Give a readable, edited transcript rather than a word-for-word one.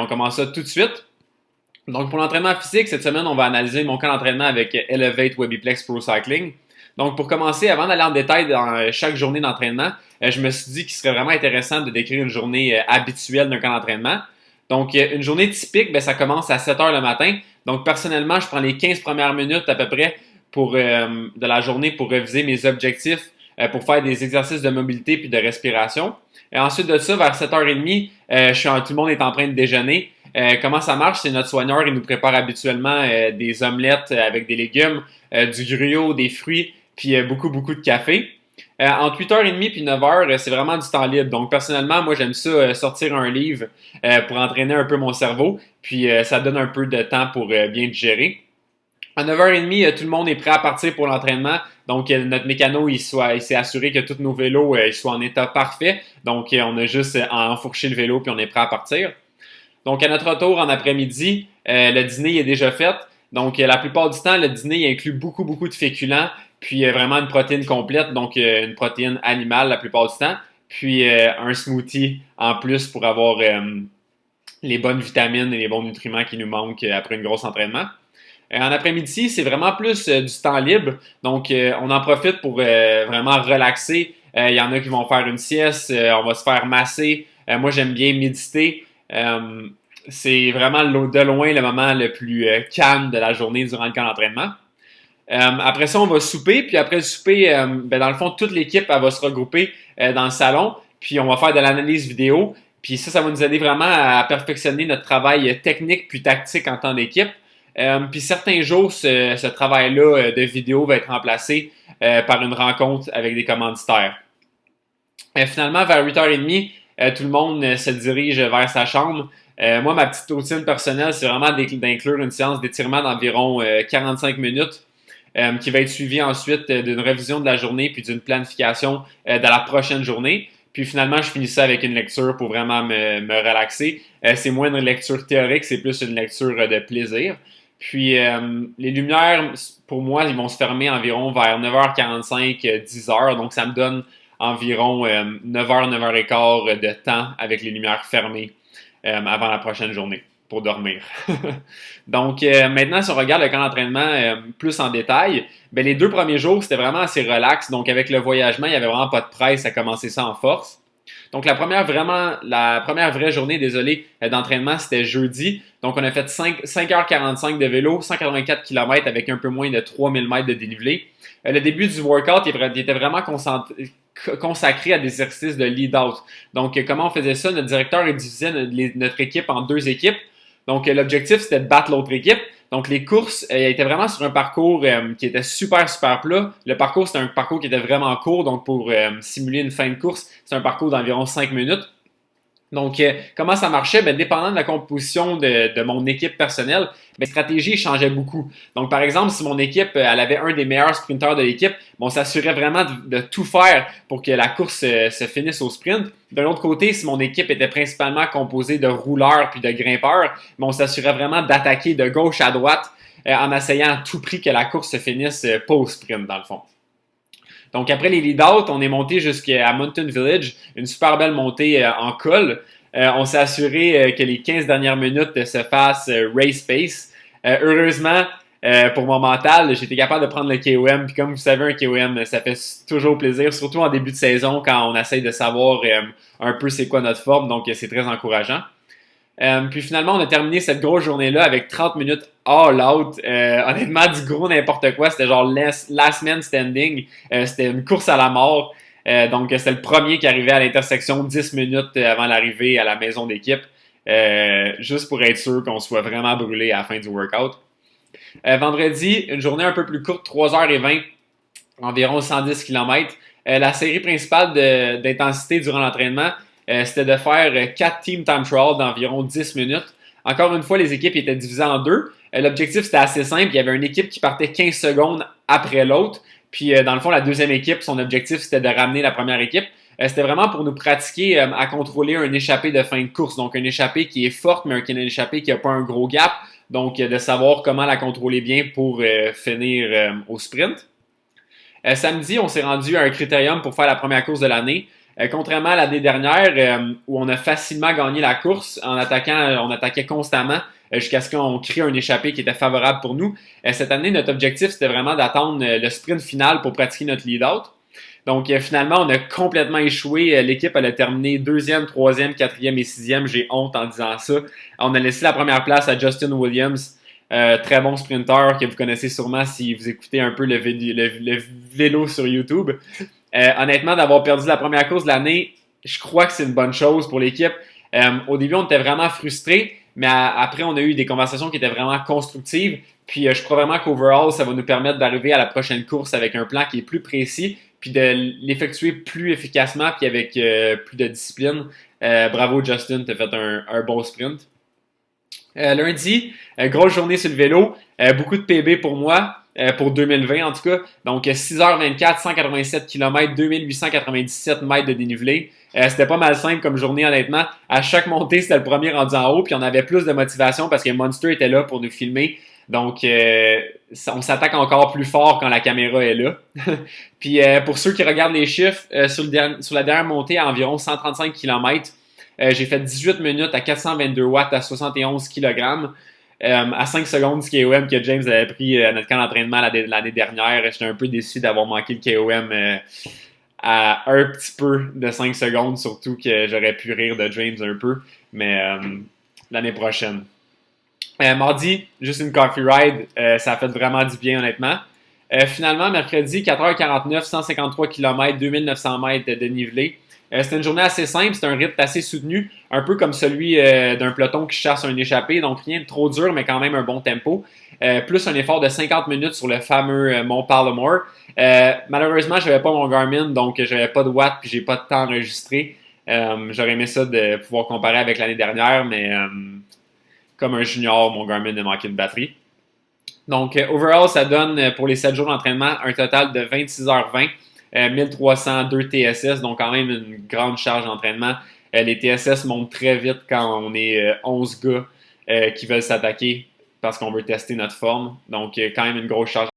On commence ça tout de suite. Donc, pour l'entraînement physique, cette semaine, on va analyser mon camp d'entraînement avec Elevate Webiplex Pro Cycling. Donc, pour commencer, avant d'aller en détail dans chaque journée d'entraînement, je me suis dit qu'il serait vraiment intéressant de décrire une journée habituelle d'un camp d'entraînement. Donc, une journée typique, ça commence à 7 heures le matin. Donc, personnellement, je prends les 15 premières minutes à peu près de la journée pour réviser mes objectifs, pour faire des exercices de mobilité puis de respiration. Et ensuite de ça, vers 7h30, tout le monde est en train de déjeuner. Comment ça marche? C'est notre soigneur, il nous prépare habituellement des omelettes avec des légumes, du gruau, des fruits, puis beaucoup de café. Entre 8h30 puis 9h, c'est vraiment du temps libre. Donc, personnellement, moi, j'aime ça sortir un livre pour entraîner un peu mon cerveau. Puis, ça donne un peu de temps pour bien digérer. À 9h30, tout le monde est prêt à partir pour l'entraînement. Donc, notre mécano, il s'est assuré que tous nos vélos ils soient en état parfait. Donc, on a juste à enfourcher le vélo puis on est prêt à partir. Donc, à notre retour en après-midi, le dîner est déjà fait. Donc, la plupart du temps, le dîner inclut beaucoup de féculents, puis vraiment une protéine complète, donc une protéine animale la plupart du temps, puis un smoothie en plus pour avoir les bonnes vitamines et les bons nutriments qui nous manquent après une grosse entraînement. En après-midi, c'est vraiment plus du temps libre, donc on en profite pour vraiment relaxer. Il y en a qui vont faire une sieste, on va se faire masser. Moi, j'aime bien méditer. C'est vraiment de loin le moment le plus calme de la journée durant le camp d'entraînement. Après ça, on va souper, puis après le souper, dans le fond, toute l'équipe elle va se regrouper dans le salon, puis on va faire de l'analyse vidéo, puis ça va nous aider vraiment à perfectionner notre travail technique puis tactique en temps d'équipe. Puis certains jours, ce travail-là de vidéo va être remplacé par une rencontre avec des commanditaires. Finalement, vers 8h30, tout le monde se dirige vers sa chambre. Moi, ma petite routine personnelle, c'est vraiment d'inclure une séance d'étirement d'environ 45 minutes qui va être suivie ensuite d'une révision de la journée puis d'une planification de la prochaine journée. Puis finalement, je finis ça avec une lecture pour vraiment me relaxer. C'est moins une lecture théorique, c'est plus une lecture de plaisir. Puis les lumières, pour moi, ils vont se fermer environ vers 9h45, 10h. Donc, ça me donne environ 9h, 9h15 de temps avec les lumières fermées avant la prochaine journée pour dormir. Donc, maintenant, si on regarde le camp d'entraînement plus en détail, les 2 premiers jours, c'était vraiment assez relax. Donc, avec le voyagement, il n'y avait vraiment pas de presse à commencer ça en force. Donc, la première vraie journée, d'entraînement, c'était jeudi. Donc, on a fait 5h45 de vélo, 184 km avec un peu moins de 3000 mètres de dénivelé. Le début du workout, il était vraiment consacré à des exercices de lead-out. Donc, comment on faisait ça? Notre directeur divisait notre équipe en 2 équipes. Donc, l'objectif, c'était de battre l'autre équipe. Donc, les courses étaient vraiment sur un parcours qui était super plat. Le parcours, c'était un parcours qui était vraiment court. Donc, pour simuler une fin de course, c'est un parcours d'environ 5 minutes. Donc, comment ça marchait? Dépendant de la composition de mon équipe personnelle, mes stratégies changeaient beaucoup. Donc, par exemple, si mon équipe elle avait un des meilleurs sprinteurs de l'équipe, on s'assurait vraiment de tout faire pour que la course se finisse au sprint. D'un autre côté, si mon équipe était principalement composée de rouleurs puis de grimpeurs, on s'assurait vraiment d'attaquer de gauche à droite en essayant à tout prix que la course se finisse pas au sprint, dans le fond. Donc, après les lead-out, on est monté jusqu'à Mountain Village, une super belle montée en col. On s'est assuré que les 15 dernières minutes se fassent race pace. Heureusement, pour mon mental, j'étais capable de prendre le KOM. Puis comme vous savez, un KOM, ça fait toujours plaisir, surtout en début de saison quand on essaye de savoir un peu c'est quoi notre forme. Donc, c'est très encourageant. Puis finalement, on a terminé cette grosse journée-là avec 30 minutes all out. Honnêtement, du gros n'importe quoi. C'était genre last man standing. C'était une course à la mort. Donc, c'était le premier qui arrivait à l'intersection 10 minutes avant l'arrivée à la maison d'équipe. Juste pour être sûr qu'on soit vraiment brûlé à la fin du workout. Vendredi, une journée un peu plus courte, 3h20, environ 110 km. La série principale d'intensité durant l'entraînement, c'était de faire 4 team time trials d'environ 10 minutes. Encore une fois, les équipes étaient divisées en 2. L'objectif, c'était assez simple. Il y avait une équipe qui partait 15 secondes après l'autre. Puis, dans le fond, la deuxième équipe, son objectif, c'était de ramener la première équipe. C'était vraiment pour nous pratiquer à contrôler un échappé de fin de course. Donc, un échappé qui est forte, mais un échappé qui n'a pas un gros gap. Donc, de savoir comment la contrôler bien pour finir au sprint. Samedi, on s'est rendu à un critérium pour faire la première course de l'année. Contrairement à l'année dernière, où on a facilement gagné la course en attaquant, on attaquait constamment jusqu'à ce qu'on crée un échappé qui était favorable pour nous. Cette année, notre objectif, c'était vraiment d'attendre le sprint final pour pratiquer notre lead-out. Donc, finalement, on a complètement échoué. L'équipe, elle a terminé deuxième, troisième, quatrième et sixième. J'ai honte en disant ça. On a laissé la première place à Justin Williams, très bon sprinter que vous connaissez sûrement si vous écoutez un peu le vélo sur YouTube. Honnêtement, d'avoir perdu la première course de l'année, je crois que c'est une bonne chose pour l'équipe. Au début, on était vraiment frustrés, mais après, on a eu des conversations qui étaient vraiment constructives. Puis, je crois vraiment qu'overall, ça va nous permettre d'arriver à la prochaine course avec un plan qui est plus précis, puis de l'effectuer plus efficacement, puis avec plus de discipline. Bravo, Justin, tu as fait un bon sprint. Lundi, grosse journée sur le vélo, beaucoup de PB pour moi, pour 2020 en tout cas. Donc 6h24, 187 km, 2897 mètres de dénivelé. C'était pas mal simple comme journée honnêtement. À chaque montée, c'était le premier rendu en haut, puis on avait plus de motivation parce que Monster était là pour nous filmer. Donc on s'attaque encore plus fort quand la caméra est là. Puis pour ceux qui regardent les chiffres, sur la dernière montée à environ 135 km, j'ai fait 18 minutes à 422 watts à 71 kg. À 5 secondes du KOM que James avait pris à notre camp d'entraînement l'année dernière. J'étais un peu déçu d'avoir manqué le KOM à un petit peu de 5 secondes, surtout que j'aurais pu rire de James un peu, mais l'année prochaine. Mardi, juste une coffee ride, ça a fait vraiment du bien honnêtement. Finalement, mercredi, 4h49, 153 km, 2900 mètres de dénivelé. C'était une journée assez simple, c'était un rythme assez soutenu, un peu comme celui d'un peloton qui chasse un échappé, donc rien de trop dur, mais quand même un bon tempo. Plus un effort de 50 minutes sur le fameux Mont Palomar. Malheureusement, je n'avais pas mon Garmin, donc j'avais pas de watts puis j'ai pas de temps enregistré. J'aurais aimé ça de pouvoir comparer avec l'année dernière, mais comme un junior, mon Garmin a manqué de batterie. Donc, overall, ça donne pour les 7 jours d'entraînement un total de 26h20. 1302 TSS, donc quand même une grande charge d'entraînement. Les TSS montent très vite quand on est 11 gars qui veulent s'attaquer parce qu'on veut tester notre forme. Donc, quand même une grosse charge